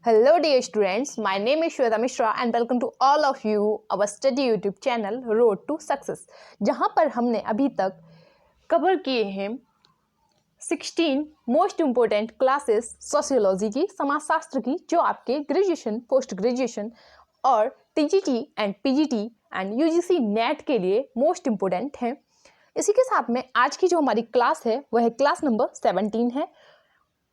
Hello dear students, my name is Shweta Mishra and welcome to all of you our study YouTube channel Road to Success, जहाँ पर हमने अभी तक cover किए हैं 16 most important classes sociology की, समाजशास्त्र की, जो आपके ग्रेजुएशन, पोस्ट ग्रेजुएशन और TGT and PGT and UGC net के लिए मोस्ट इम्पोर्टेंट हैं। इसी के साथ में आज की जो हमारी क्लास है वह है क्लास नंबर 17 है।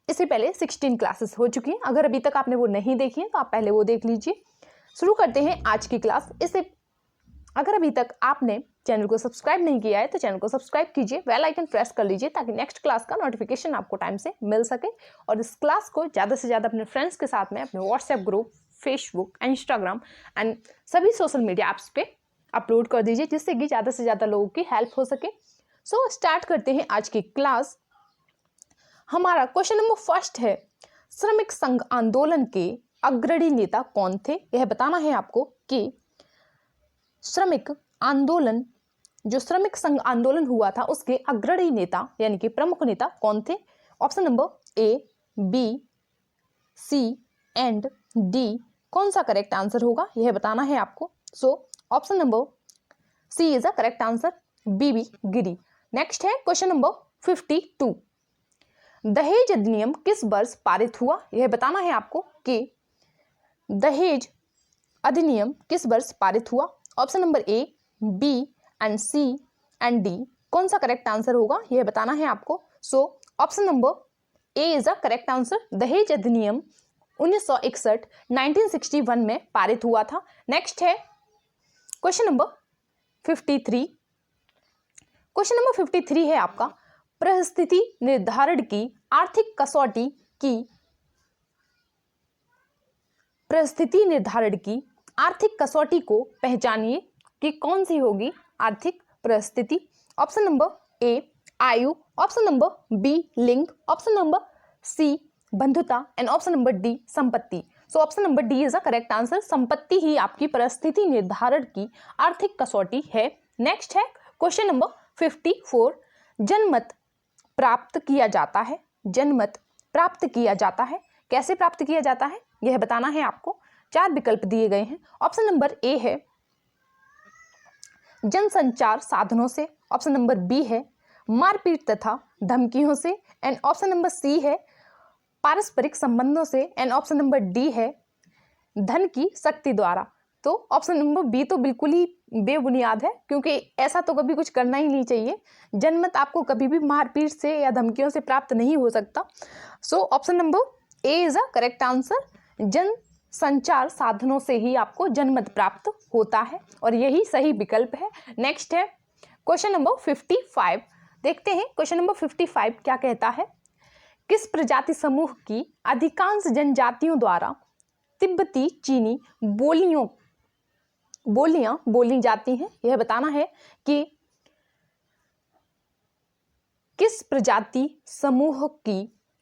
इससे पहले 16 क्लासेस हो चुकी हैं। अगर अभी तक आपने वो नहीं देखी है तो आप पहले वो देख लीजिए। शुरू करते हैं आज की क्लास। इससे अगर अभी तक आपने चैनल को सब्सक्राइब नहीं किया है तो चैनल को सब्सक्राइब कीजिए, बेल आइकन प्रेस कर लीजिए ताकि नेक्स्ट क्लास का नोटिफिकेशन आपको टाइम से मिल सके। और इस क्लास को ज़्यादा से ज़्यादा अपने फ्रेंड्स के साथ में अपने WhatsApp group, Facebook, Instagram and सभी सोशल मीडिया ऐप्स पे अपलोड कर दीजिए, जिससे कि ज़्यादा से ज़्यादा लोगों की हेल्प हो सके। सो स्टार्ट करते हैं आज की क्लास। हमारा क्वेश्चन नंबर फर्स्ट है, श्रमिक संघ आंदोलन के अग्रणी नेता कौन थे? यह बताना है आपको कि श्रमिक आंदोलन, जो श्रमिक संघ आंदोलन हुआ था उसके अग्रणी नेता यानी कि प्रमुख नेता कौन थे? Option number A, B, C and D कौन सा करेक्ट आंसर होगा यह बताना है आपको। So option number C is a correct answer, B Giri. Next है क्वेश्चन नंबर 52, दहेज अधिनियम किस वर्ष पारित हुआ? यह बताना है आपको कि दहेज अधिनियम किस वर्ष पारित हुआ। Option number A, B and C and D कौन सा करेक्ट आंसर होगा यह बताना है आपको। So option number A is a correct answer, दहेज अधिनियम 1961 1961 में पारित हुआ था। नेक्स्ट है क्वेश्चन नंबर 53। क्वेश्चन नंबर 53 है आपका, परिस्थिति निर्धारण की आर्थिक कसौटी की, परिस्थिति निर्धारण की आर्थिक कसौटी को पहचानिए कि कौन सी होगी आर्थिक परिस्थिति। ऑप्शन नंबर ए, आयु, ऑप्शन नंबर बी, लिंग, ऑप्शन नंबर सी, बंधुता एंड ऑप्शन नंबर डी, संपत्ति। सो option number D is a correct answer, संपत्ति ही आपकी परिस्थिति निर्धारण की आर्थिक कसौटी है। नेक्स्ट है क्वेश्चन नंबर 54, जनमत प्राप्त किया जाता है, जनमत प्राप्त किया जाता है, कैसे प्राप्त किया जाता है यह बताना है आपको। 4 विकल्प दिए गए हैं। ऑप्शन नंबर ए है जनसंचार साधनों से, ऑप्शन नंबर बी है मारपीट तथा धमकियों से एंड ऑप्शन नंबर सी है पारस्परिक संबंधों से एंड ऑप्शन नंबर डी है धन की शक्ति द्वारा। तो ऑप्शन नंबर बी तो बिल्कुल ही बेबुनियाद है, क्योंकि ऐसा तो कभी कुछ करना ही नहीं चाहिए। जनमत आपको कभी भी मारपीट से या धमकियों से प्राप्त नहीं हो सकता। सो option number A is a correct answer, जन संचार साधनों से ही आपको जनमत प्राप्त होता है और यही सही विकल्प है। नेक्स्ट है क्वेश्चन नंबर 55। देखते हैं क्वेश्चन नंबर 55 क्या कहता है, किस प्रजाति समूह की अधिकांश जनजातियों द्वारा तिब्बती चीनी बोलियां बोली जाती हैं? यह बताना है कि किस प्रजाति समूह की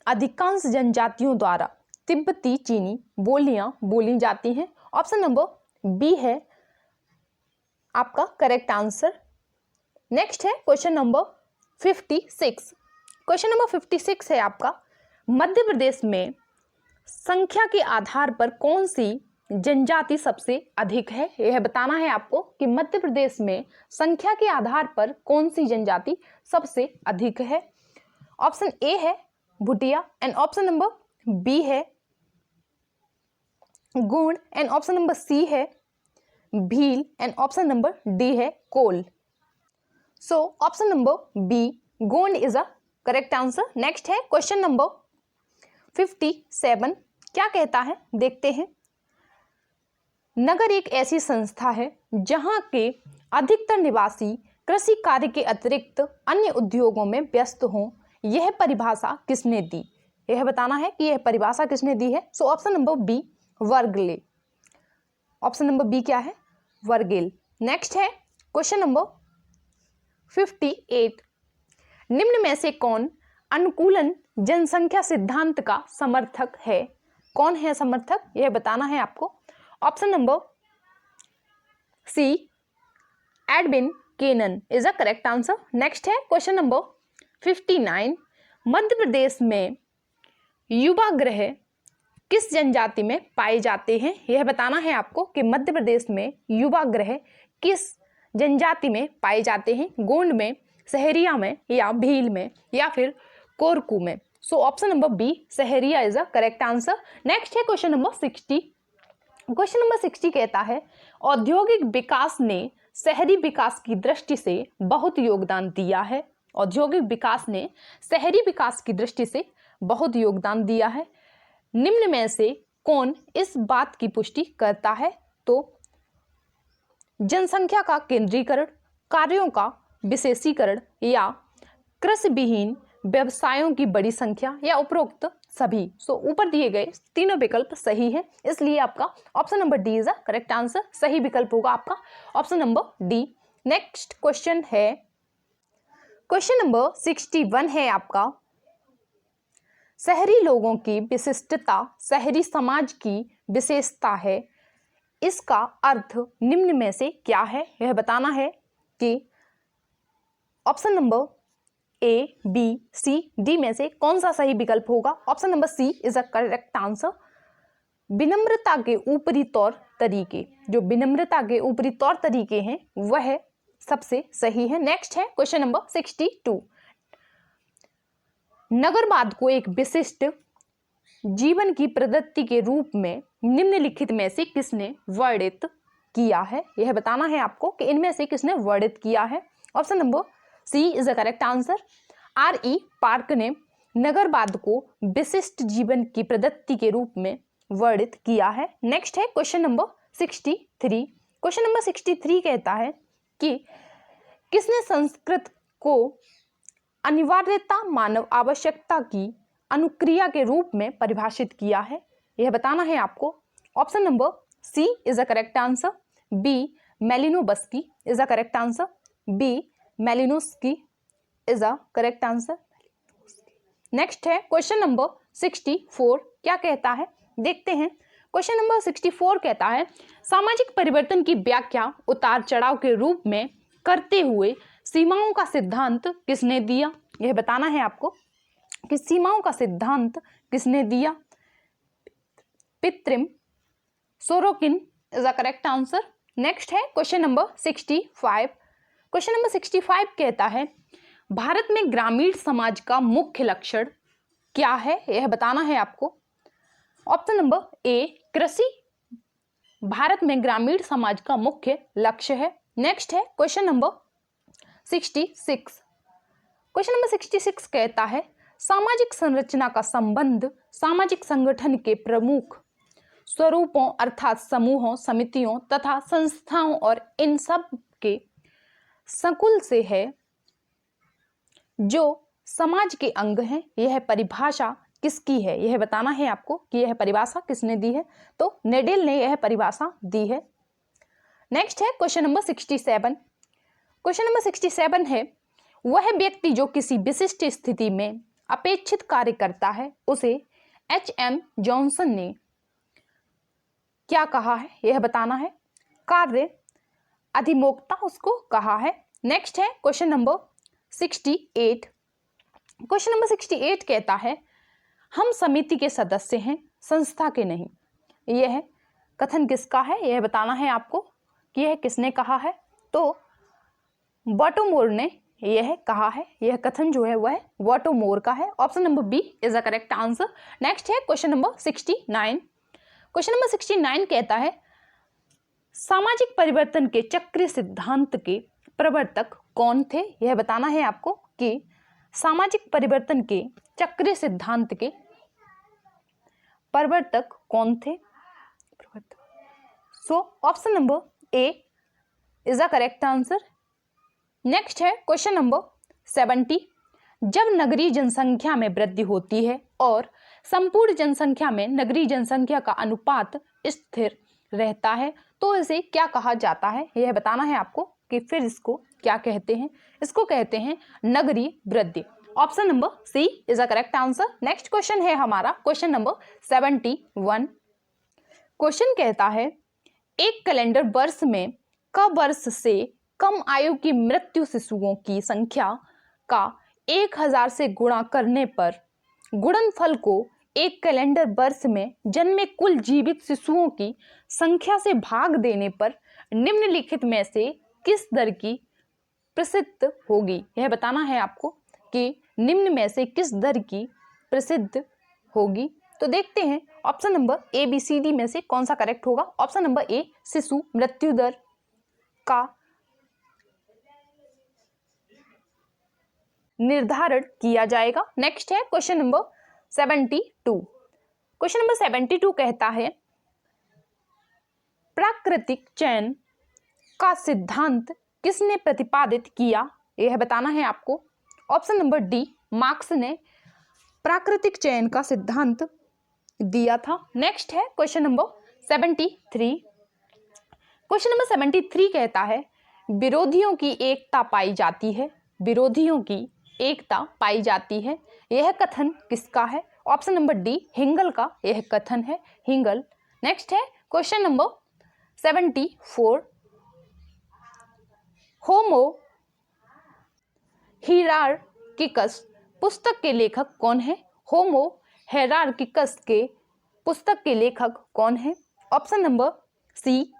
अधिकांश जनजातियों द्वारा तिब्बती चीनी बोलियां बोली जाती हैं। ऑप्शन नंबर बी है आपका करेक्ट आंसर। नेक्स्ट है क्वेश्चन नंबर 56। क्वेश्चन नंबर 56 है आपका, मध्य प्रदेश में संख्या के आधार पर कौन सी जनजाति सबसे अधिक है? यह बताना है आपको कि मध्य प्रदेश में संख्या के आधार पर कौन सी जनजाति सबसे अधिक है। ऑप्शन ए है Bhutia and option number B है Gond and option number C है Bhil and option number D है Kol. So option number B, Gond is a correct answer. Next है क्वेश्चन नंबर 57, क्या कहता है देखते हैं। नगर एक ऐसी संस्था है जहां के अधिकतर निवासी कृषि कार्य के अतिरिक्त अन्य उद्योगों में व्यस्त हों, यह परिभाषा किसने दी? यह बताना है कि यह परिभाषा किसने दी है। सो ऑप्शन नंबर बी, वर्गले। ऑप्शन नंबर बी क्या है? वर्गेल। नेक्स्ट है क्वेश्चन नंबर 58, निम्न में से कौन अनुकूलन जनसंख्या सिद्धांत का समर्थक है? कौन है समर्थक यह बताना है आपको। Option number C, Edwin Kenan is a correct answer. Next है क्वेश्चन नंबर 59, मध्य प्रदेश में युवा गृह किस जनजाति में पाए जाते हैं? यह बताना है आपको कि मध्य प्रदेश में युवा ग्रह किस जनजाति में पाए जाते हैं? गोंड में, सहरिया में, या भील में, या फिर कोरकू में? So option number B Sahariya is a correct answer. Next है क्वेश्चन नंबर 60। क्वेश्चन नंबर 60 कहता है औद्योगिक विकास ने शहरी विकास की दृष्टि से बहुत योगदान दिया है। औद्योगिक विकास ने शहरी विकास की दृष्टि से बहुत योगदान दिया है। निम्न में से कौन इस बात की पुष्टि करता है? तो जनसंख्या का केंद्रीकरण, कार्यों का विशेषीकरण, या कृषि विहीन व्यवसायों की बड़ी संख्या, या उपरोक्त सभी। सो ऊपर दिए गए तीनों विकल्प सही है, इसलिए आपका option number D is a correct answer. सही विकल्प होगा आपका option number D. Next question है क्वेश्चन नंबर 61 है आपका शहरी लोगों की विशिष्टता शहरी समाज की विशेषता है। इसका अर्थ निम्न में से क्या है? यह बताना है कि option number A, B, C, D में से कौन सा सही विकल्प होगा? Option number C is a correct answer. विनम्रता के ऊपरी तौर तरीके, जो विनम्रता के ऊपरी तौर तरीके हैं वह सबसे सही है। नेक्स्ट है क्वेश्चन नंबर 62। नगरवाद को एक विशिष्ट जीवन की प्रवृत्ति के रूप में निम्नलिखित में से किसने वर्णित किया है? यह बताना है आपको कि इनमें से किसने वर्णित किया है। Option number C is the correct answer. R.E. Park ने नगरवाद को विशिष्ट जीवन की प्रवृत्ति के रूप में वर्णित किया है। नेक्स्ट है क्वेश्चन नंबर 63। क्वेश्चन नंबर 63 कहता है कि किसने संस्कृत को अनिवार्यता मानव आवश्यकता की अनुक्रिया के रूप में परिभाषित किया है? यह बताना है आपको। Option number C is a correct answer. B Malinowski is a correct answer. B Malinowski is a correct answer. Next है क्वेश्चन नंबर 64। क्या कहता है देखते हैं। क्वेश्चन नंबर 64 कहता है सामाजिक परिवर्तन की व्याख्या उतार चढ़ाव के रूप में करते हुए सीमाओं का सिद्धांत किसने दिया? यह बताना है आपको कि सीमाओं का सिद्धांत किसने दिया। Pitirim Sorokin is a correct answer. Next है क्वेश्चन नंबर 65। क्वेश्चन नंबर 65 कहता है भारत में ग्रामीण समाज का मुख्य लक्षण क्या है? यह बताना है आपको। ऑप्शन नंबर ए कृषि भारत में ग्रामीण समाज का मुख्य लक्ष्य है। नेक्स्ट है क्वेश्चन नंबर 66। क्वेश्चन नंबर 66 कहता है सामाजिक संरचना का संबंध सामाजिक संगठन के प्रमुख स्वरूपों अर्थात समूहों, समितियों तथा संस्थाओं और इन सब के संकुल से है जो समाज के अंग हैं। यह परिभाषा किसकी है? यह बताना है आपको कि यह परिभाषा किसने दी है। तो नेडेल ने यह परिभाषा दी है। नेक्स्ट है क्वेश्चन नंबर 67। क्वेश्चन नंबर 67 है वह व्यक्ति जो किसी विशिष्ट स्थिति में अपेक्षित कार्य करता है उसे H.M. जॉनसन ने क्या कहा है? यह बताना है। कार्य अधिमोक्ता उसको कहा है। नेक्स्ट है क्वेश्चन नंबर 68। क्वेश्चन नंबर 68 कहता है हम समिति के सदस्य हैं संस्था के नहीं। यह कथन किसका है? यह बताना है आपको कि यह किसने कहा है। तो बॉटोमोर ने यह कहा है। यह कथन जो है वह बॉटोमोर का है। Option number B is a correct answer. Next है क्वेश्चन नंबर 69। क्वेश्चन नंबर 69 कहता है सामाजिक परिवर्तन के चक्रीय सिद्धांत के प्रवर्तक कौन थे? यह बताना है आपको कि सामाजिक परिवर्तन के चक्रीय सिद्धांत के प्रवर्तक कौन थे? सो option number A is a correct answer. Next है क्वेश्चन नंबर 70। जब नगरीय जनसंख्या में वृद्धि होती है और संपूर्ण जनसंख्या में नगरीय जनसंख्या का अनुपात स्थिर रहता है तो इसे क्या कहा जाता है? यह बताना है आपको कि फिर इसको क्या कहते हैं। इसको कहते हैं नगरीय वृद्धि। Option number C is a correct answer. Next question है हमारा क्वेश्चन नंबर 71। क्वेश्चन कहता है एक कैलेंडर वर्ष में क वर्ष से कम आयु की मृत्यु शिशुओं की संख्या का 1000 से गुणा करने पर गुणनफल को एक कैलेंडर वर्ष में जन्मे कुल जीवित शिशुओं की संख्या से भाग देने पर निम्नलिखित में से किस दर की प्रसिद्ध होगी। यह बताना है आपको कि निम्न में से किस दर की प्रसिद्ध होगी। तो देखते हैं option number A B C D में से कौन सा करेक्ट होगा। ऑप्शन नंबर ए, शिशु मृत्यु दर का निर्धारण किया जाएगा। नेक्स्ट है क्वेश्चन नंबर 72। क्वेश्चन नंबर 72 कहता है प्राकृतिक चयन का सिद्धांत किसने प्रतिपादित किया। यह बताना है आपको। ऑप्शन नंबर डी, मार्क्स ने प्राकृतिक चयन का सिद्धांत दिया था। नेक्स्ट है क्वेश्चन नंबर 73। क्वेश्चन नंबर 73 कहता है विरोधियों की एकता पाई जाती है। विरोधियों की एकता पाई जाती है, यह कथन किसका है। ऑप्शन नंबर डी, हिंगल का यह कथन है, हिंगल। नेक्स्ट है क्वेश्चन नंबर 74। होमो हिरार्किकस पुस्तक के लेखक कौन है। होमो हिरार्किकस के पुस्तक के लेखक कौन है। ऑप्शन नंबर सी,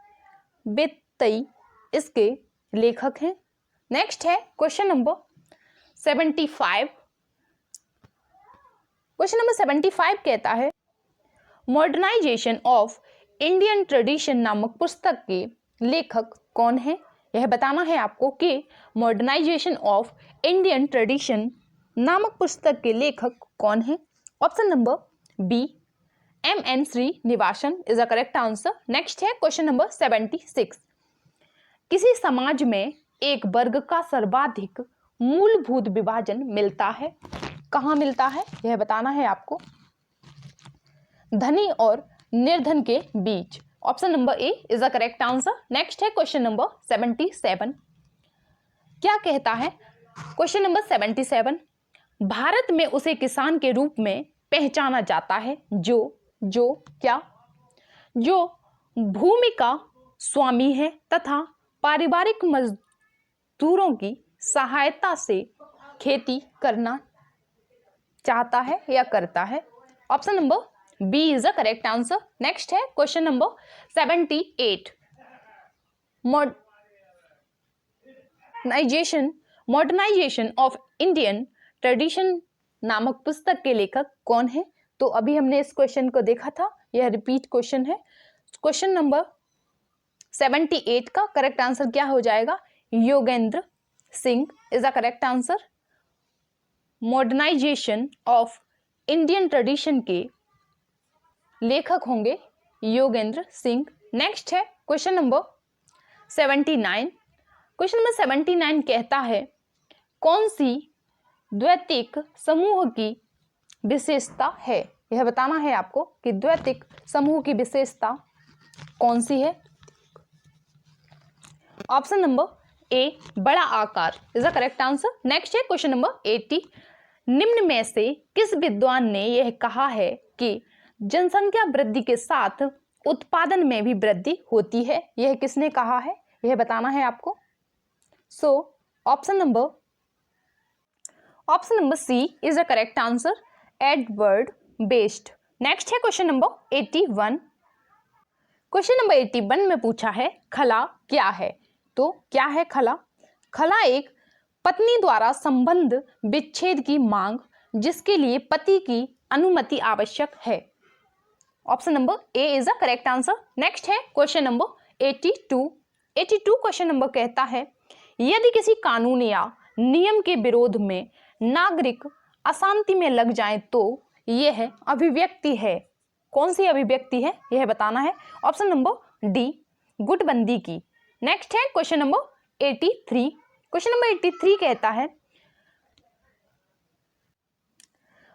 बेत्तई इसके लेखक हैं। नेक्स्ट है क्वेश्चन नंबर 75। क्वेश्चन नंबर 75 कहता है मॉडर्नाइजेशन ऑफ इंडियन ट्रेडिशन नामक पुस्तक के लेखक कौन है। यह बताना है आपको कि मॉडर्नाइजेशन ऑफ इंडियन ट्रेडिशन नामक पुस्तक के लेखक कौन है। Option number B, M.N. Srinivasan is a correct answer. Next है क्वेश्चन नंबर 76। किसी समाज में एक वर्ग का सर्वाधिक मूलभूत विभाजन मिलता है, कहाँ मिलता है यह बताना है आपको। धनी और निर्धन के बीच। Option number A is a correct answer. Next है क्वेश्चन नंबर 77। क्या कहता है क्वेश्चन नंबर 77, भारत में उसे किसान के रूप में पहचाना जाता है जो क्या, जो भूमि का स्वामी है तथा पारिवारिक मजदूरों की सहायता से खेती करना चाहता है या करता है। Option number B is the correct answer. Next है question number 78। Modernization of Indian tradition नामक पुस्तक के लेखक कौन है। तो अभी हमने इस क्वेश्चन को देखा था, यह रिपीट क्वेश्चन है। क्वेश्चन नंबर 78 का करेक्ट आंसर क्या हो जाएगा, Yogendra Singh is the correct answer. Modernisation of Indian tradition के लेखक होंगे योगेंद्र सिंह। नेक्स्ट है क्वेश्चन नंबर 79। क्वेश्चन नंबर 79 कहता है कौन सी द्वैतिक समूह की विशेषता है। यह बताना है आपको कि द्वैतिक समूह की विशेषता कौन सी है। ऑप्शन नंबर ए, बड़ा आकार is the correct answer. Next है क्वेश्चन नंबर 80। निम्न में से किस विद्वान ने यह कहा है कि जनसंख्या वृद्धि के साथ उत्पादन में भी वृद्धि होती है। यह किसने कहा है, यह बताना है आपको। So option number C is the correct answer, Edward best. Next है क्वेश्चन नंबर 81। क्वेश्चन नंबर 81 में पूछा है खला क्या है। तो क्या है खला। खला एक पत्नी द्वारा संबंध विच्छेद की मांग जिसके लिए पति की अनुमति आवश्यक है। Option number A is the correct answer. Next है क्वेश्चन नंबर 82 क्वेश्चन नंबर कहता है यदि किसी कानून या नियम के विरोध में नागरिक अशांति में लग जाए तो यह अभिव्यक्ति है। कौन सी अभिव्यक्ति है यह बताना है। ऑप्शन नंबर डी, गुटबंदी की। नेक्स्ट है क्वेश्चन नंबर 83। क्वेश्चन नंबर 83 कहता है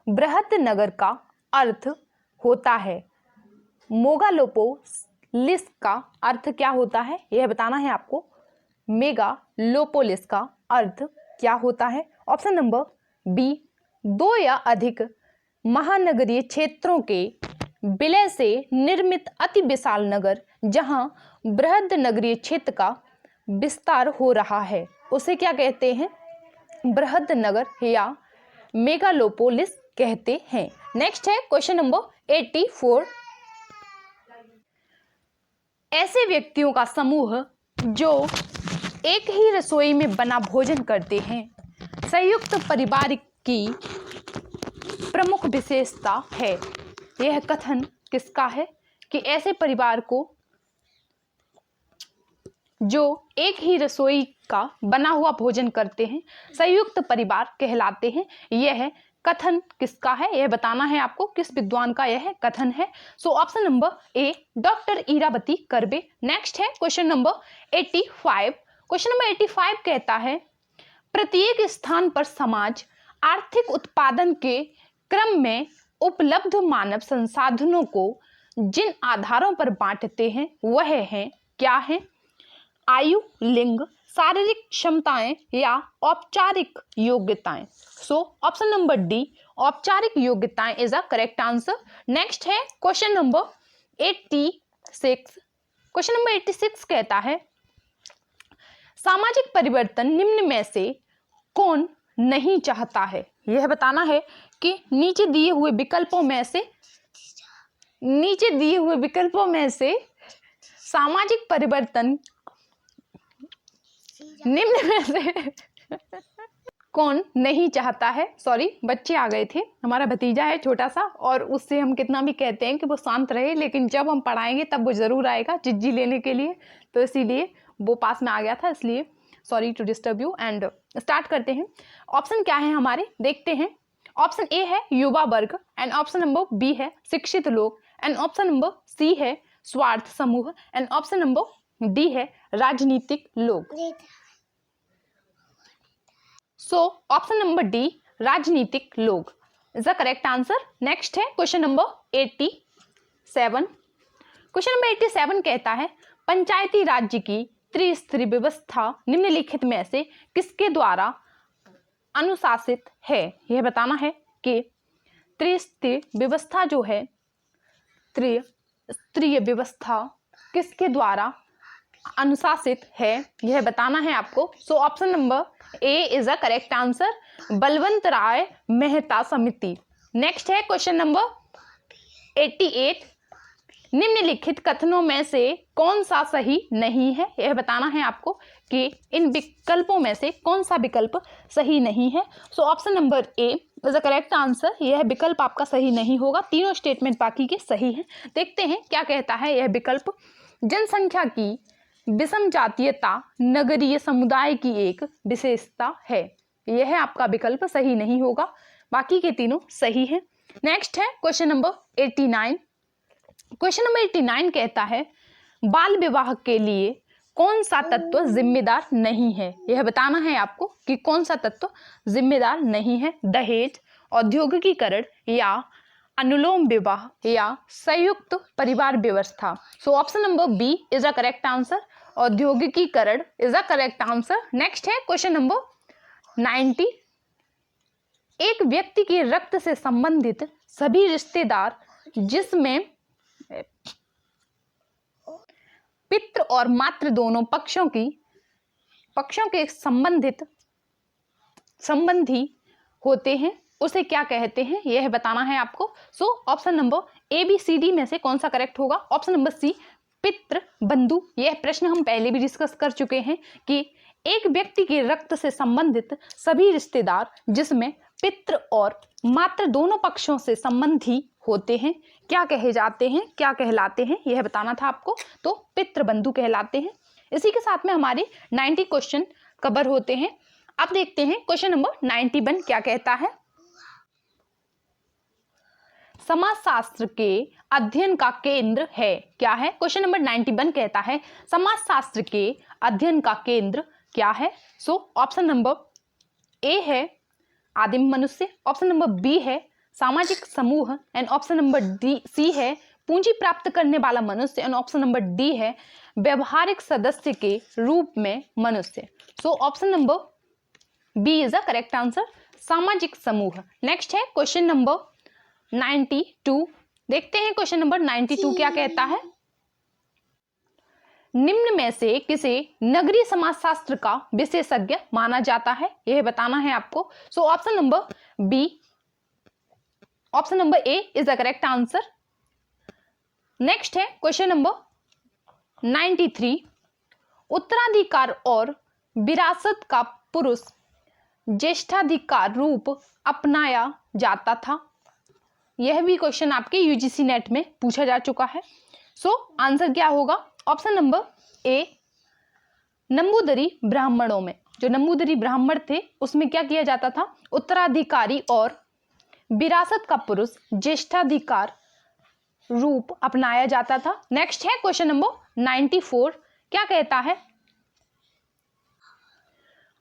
बृहत नगर का अर्थ होता है मेगालोपोलिस का अर्थ क्या होता है यह बताना है आपको। मेगालोपोलिस का अर्थ क्या होता है। ऑप्शन नंबर बी, दो या अधिक महानगरीय क्षेत्रों के विलय से निर्मित अति विशाल नगर जहां बृहद नगरीय क्षेत्र का विस्तार हो रहा है उसे क्या कहते हैं, बृहद नगर या मेगालोपोलिस कहते हैं। नेक्स्ट है क्वेश्चन नंबर 84। ऐसे व्यक्तियों का समूह जो एक ही रसोई में बना भोजन करते हैं संयुक्त परिवार की प्रमुख विशेषता है। यह कथन किसका है कि ऐसे परिवार को जो एक ही रसोई का बना हुआ भोजन करते हैं संयुक्त परिवार कहलाते हैं। यह कथन किसका है, यह बताना है आपको, किस विद्वान का यह कथन है। So option number A doctor Irawati Karve. Next है क्वेश्चन नंबर 85। क्वेश्चन नंबर 85 कहता है प्रत्येक स्थान पर समाज आर्थिक उत्पादन के क्रम में उपलब्ध मानव संसाधनों को जिन आधारों पर बांटते हैं वह हैं, क्या है? आयु, लिंग, शारीरिक क्षमताएं या औपचारिक योग्यताएं। सो ऑप्शन नंबर डी औपचारिक योग्यताएं is a correct answer. Next है क्वेश्चन नंबर 86। क्वेश्चन नंबर 86 कहता है सामाजिक परिवर्तन निम्न में से कौन नहीं चाहता है। यह बताना है कि नीचे दिए हुए विकल्पों में से सामाजिक परिवर्तन निम्न में से कौन नहीं चाहता है। सॉरी, बच्चे आ गए थे, हमारा भतीजा है छोटा सा, और उससे हम कितना भी कहते हैं कि वो शांत रहे, लेकिन जब हम पढ़ाएंगे तब वो जरूर आएगा चिज्जी लेने के लिए, तो इसीलिए वो पास में आ गया था, इसलिए sorry to disturb you. And start करते हैं। ऑप्शन क्या है हमारे, देखते हैं। ऑप्शन ए है युवा वर्ग, एंड ऑप्शन नंबर बी है शिक्षित लोग, एंड ऑप्शन नंबर सी है स्वार्थ समूह, एंड ऑप्शन नंबर डी है राजनीतिक लोग। सो ऑप्शन नंबर डी राजनीतिक लोग is the correct answer. Next है क्वेश्चन नंबर 87। क्वेश्चन नंबर 87 कहता है पंचायती राज्य की त्रिस्तरीय व्यवस्था निम्नलिखित में से किसके द्वारा अनुशासित है। यह बताना है कि त्रिस्तरीय व्यवस्था जो है, त्रिस्तरीय व्यवस्था किसके द्वारा अनुशासित है, यह बताना है आपको। So option number A is a correct answer, Balwant Rai Mehta समिति। नेक्स्ट है क्वेश्चन नंबर 88। निम्नलिखित कथनों में से कौन सा सही नहीं है, यह बताना है आपको कि इन विकल्पों में से कौन सा विकल्प सही नहीं है। So option number A is a correct answer, यह विकल्प आपका सही नहीं होगा। तीनों स्टेटमेंट बाकी के सही हैं। देखते हैं क्या कहता है यह विकल्प। जनसंख्या की विषम जातीयता नगरीय समुदाय की एक विशेषता है, यह आपका विकल्प सही नहीं होगा, बाकी के तीनों सही है। नेक्स्ट है क्वेश्चन नंबर 89। क्वेश्चन नंबर 89 कहता है बाल विवाह के लिए कौन सा तत्व जिम्मेदार नहीं है। यह बताना है आपको कि कौन सा तत्व जिम्मेदार नहीं है। दहेज, औद्योगिकीकरण या अनुलोम विवाह या संयुक्त परिवार व्यवस्था। So option number B is a correct answer, औद्योगिकीकरण is a correct answer. Next है क्वेश्चन नंबर 90। एक व्यक्ति के रक्त से संबंधित सभी रिश्तेदार जिसमें पितृ और मातृ दोनों पक्षों के संबंधी होते हैं उसे क्या कहते हैं, यह बताना है आपको। So option number A B C D में से कौन सा करेक्ट होगा। ऑप्शन नंबर सी पितृ बंधु। यह प्रश्न हम पहले भी डिस्कस कर चुके हैं कि एक व्यक्ति के रक्त से संबंधित सभी रिश्तेदार जिसमें पितृ और मातृ दोनों पक्षों से संबंधी होते हैं क्या कहे जाते हैं, क्या कहलाते हैं, यह बताना था आपको। तो पितृबंधु कहलाते हैं। इसी के साथ में हमारे 90 क्वेश्चन कवर होते हैं। अब देखते हैं क्वेश्चन नंबर 91 क्या कहता है। समाजशास्त्र के अध्ययन का केंद्र है, क्या है। क्वेश्चन नंबर 91 कहता है समाजशास्त्र के अध्ययन का केंद्र क्या है। सो ऑप्शन नंबर ए है आदिम मनुष्य, ऑप्शन नंबर बी है सामाजिक समूह, and option number D C है पूंजी प्राप्त करने वाला मनुष्य, एंड ऑप्शन नंबर डी है व्यवहारिक सदस्य के रूप में मनुष्य। So option number B is a correct answer, सामाजिक समूह। नेक्स्ट है क्वेश्चन नंबर 92। देखते हैं क्वेश्चन नंबर 92 क्या कहता है। निम्न में से किसे नगरीय समाजशास्त्र का विशेषज्ञ माना जाता है, यह बताना है आपको। So option number B option number A is the correct answer. Next है क्वेश्चन नंबर 93, उत्तराधिकार और विरासत का पुरुष ज्येष्ठाधिकार रूप अपनाया जाता था। यह भी क्वेश्चन आपके यूजीसी नेट में पूछा जा चुका है। सो आंसर क्या होगा? ऑप्शन नंबर ए, नंबूदरी ब्राह्मणों में, जो नंबूदरी ब्राह्मण थे उसमें क्या किया जाता था? उत्तराधिकारी और विरासत का पुरुष ज्येष्ठाधिकार रूप अपनाया जाता था। नेक्स्ट है क्वेश्चन नंबर 94, क्या कहता है?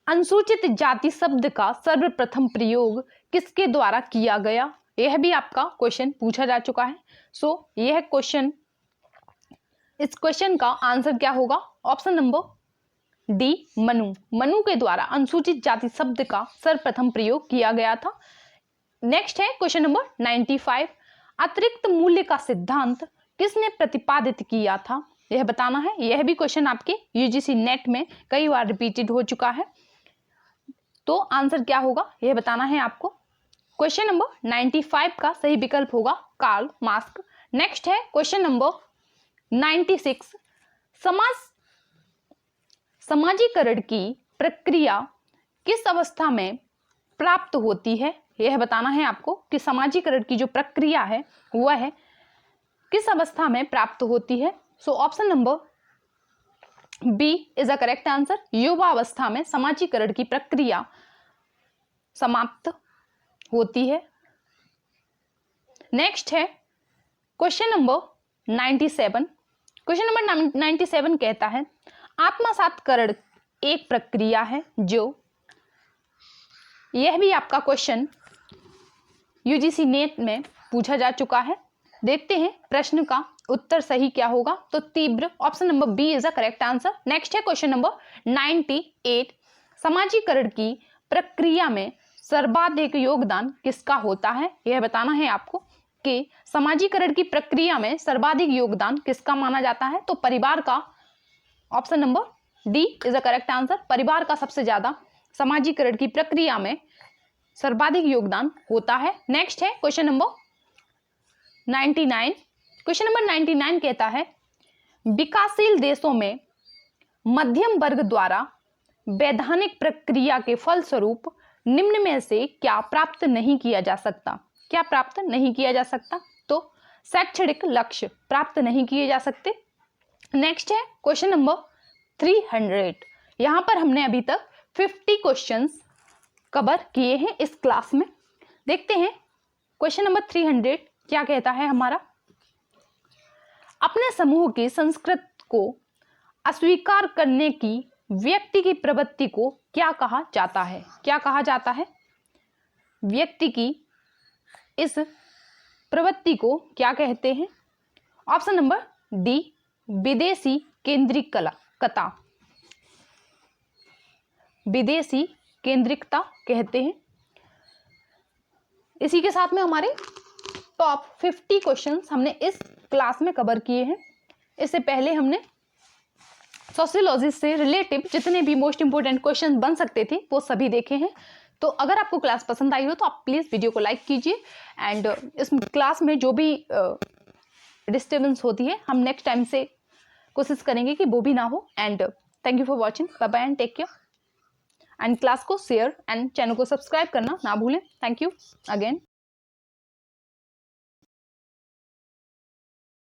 अनुसूचित जाति शब्द का सर्वप्रथम प्रयोग किसके द्वारा किया गया? यह भी आपका क्वेश्चन पूछा जा चुका है। सो यह क्वेश्चन, इस क्वेश्चन का आंसर क्या होगा? Option number D, Manu. Manu के द्वारा अनुसूचित जाति शब्द का सर्वप्रथम प्रयोग किया गया था। नेक्स्ट है क्वेश्चन नंबर 95, अतिरिक्त मूल्य का सिद्धांत किसने प्रतिपादित किया था? यह बताना है। यह भी क्वेश्चन आपके यूजीसी नेट में कई बार रिपीटेड हो चुका है। तो आंसर क्या होगा यह बताना है आपको। क्वेश्चन नंबर 95 का सही विकल्प होगा कार्ल मार्क्स। नेक्स्ट है क्वेश्चन नंबर 96, समाजीकरण की प्रक्रिया किस अवस्था में प्राप्त होती है? यह बताना है आपको कि समाजीकरण की जो प्रक्रिया है वह है किस अवस्था में प्राप्त होती है। So option number B is the correct answer. युवा अवस्था में समाजीकरण की प्रक्रिया समाप्त होती है। नेक्स्ट है क्वेश्चन नंबर 97। क्वेश्चन नंबर 97 कहता है, आत्मसातकरण एक प्रक्रिया है जो, यह भी आपका क्वेश्चन यूजीसी नेट में पूछा जा चुका है। देखते हैं प्रश्न का उत्तर सही क्या होगा। तो तीव्र, option number B is the correct answer. Next है क्वेश्चन नंबर 98, समाजीकरण की प्रक्रिया में सर्वाधिक योगदान किसका होता है? यह बताना है आपको कि समाजीकरण की प्रक्रिया में सर्वाधिक योगदान किसका माना जाता है? तो परिवार का। Option number D is the correct answer. परिवार का सबसे ज्यादा समाजीकरण की प्रक्रिया में सर्वाधिक योगदान होता है। नेक्स्ट है क्वेश्चन नंबर 99। क्वेश्चन नंबर 99 कहता है, विकासशील देशों में मध्यम वर्ग द्वारा वैधानिक प्रक्रिया के फलस्वरूप निम्न में से क्या प्राप्त नहीं किया जा सकता? क्या प्राप्त नहीं किया जा सकता? तो शैक्षणिक लक्ष्य प्राप्त नहीं किए जा सकते। नेक्स्ट है क्वेश्चन नंबर 300। यहां पर हमने अभी तक 50 क्वेश्चंस कवर किए हैं इस क्लास में। देखते हैं क्वेश्चन नंबर 300 क्या कहता है हमारा। अपने समूह की संस्कृति को अस्वीकार करने की व्यक्ति की प्रवृत्ति को क्या कहा जाता है? क्या कहा जाता है? व्यक्ति की इस प्रवृत्ति को क्या कहते हैं? ऑप्शन नंबर डी, विदेशी केंद्रिकता। विदेशी केंद्रिकता कहते हैं। इसी के साथ में हमारे टॉप 50 क्वेश्चंस हमने इस क्लास में कवर किए हैं। इससे पहले हमने सोशियोलॉजी से रिलेटिव जितने भी मोस्ट इंपोर्टेंट क्वेश्चन बन सकते थे वो सभी देखे हैं। तो अगर आपको क्लास पसंद आई हो तो आप प्लीज़ वीडियो को लाइक कीजिए। एंड इस क्लास में जो भी डिस्टर्बेंस होती है हम नेक्स्ट टाइम से कोशिश करेंगे कि वो भी ना हो। And thank you for watching. Bye bye and take care. And class को शेयर एंड चैनल को सब्सक्राइब करना ना भूलें। Thank you again.